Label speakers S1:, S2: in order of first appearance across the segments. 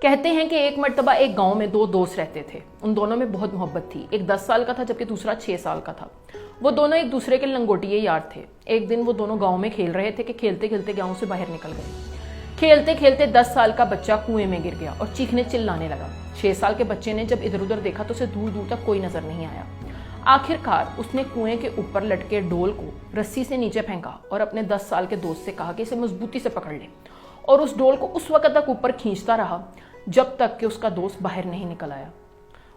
S1: कहते हैं कि एक मर्तबा एक गांव में दो दोस्त रहते थे। उन दोनों में बहुत मोहब्बत थी। एक 10 साल का था जबकि दूसरा 6 साल का था। वो दोनों एक दूसरे के लंगोटिए यार थे। एक दिन वो दोनों गांव में खेल रहे थे कि खेलते खेलते गांव से बाहर निकल गए। खेलते खेलते 10 साल का बच्चा कुएं में गिर गया और चीखने चिल्लाने लगा। 6 साल के बच्चे ने जब इधर उधर देखा तो उसे दूर दूर तक कोई नजर नहीं आया। आखिरकार उसने कुएं के ऊपर लटके डोल को रस्सी से नीचे फेंका और अपने 10 साल के दोस्त से कहा कि इसे मजबूती से पकड़ ले, और उस डोल को उस वक्त तक ऊपर खींचता रहा जब तक कि उसका दोस्त बाहर नहीं निकल आया।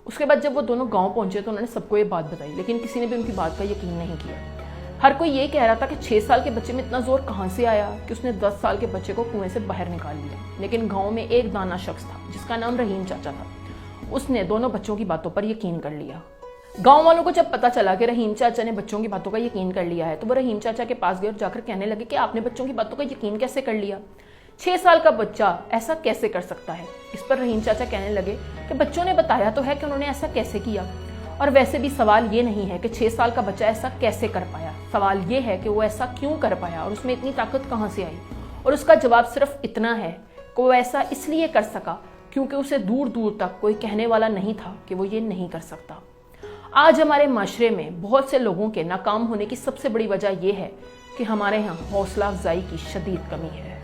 S1: उसके बाद जब वो दोनों गांव पहुंचे तो उन्होंने सबको ये बात बताई, लेकिन किसी ने भी उनकी बात का यकीन नहीं किया। हर कोई ये कह रहा था कि 6 साल के बच्चे में इतना जोर कहां से आया कि उसने 10 साल के बच्चे को कुएं से बाहर निकाल लिया। लेकिन गांव में एक दाना शख्स था जिसका नाम रहीम चाचा था। उसने दोनों बच्चों की बातों पर यकीन कर लिया। गांव वालों को जब पता चला कि रहीम चाचा ने बच्चों की बातों का यकीन कर लिया है तो वो रहीम चाचा के पास गए और जाकर कहने लगे कि आपने बच्चों की बातों का यकीन कैसे कर लिया? 6 साल का बच्चा ऐसा कैसे कर सकता है? इस पर रहीम चाचा कहने लगे कि बच्चों ने बताया तो है कि उन्होंने ऐसा कैसे किया, और वैसे भी सवाल ये नहीं है कि 6 साल का बच्चा ऐसा कैसे कर पाया, सवाल ये है कि वो ऐसा क्यों कर पाया और उसमें इतनी ताकत कहाँ से आई। और उसका जवाब सिर्फ इतना है कि वो ऐसा इसलिए कर सका क्योंकि उसे दूर दूर तक कोई कहने वाला नहीं था कि वो ये नहीं कर सकता। आज हमारे माशरे में बहुत से लोगों के नाकाम होने की सबसे बड़ी वजह यह है कि हमारे यहाँ हौसला अफजाई की शदीद कमी है।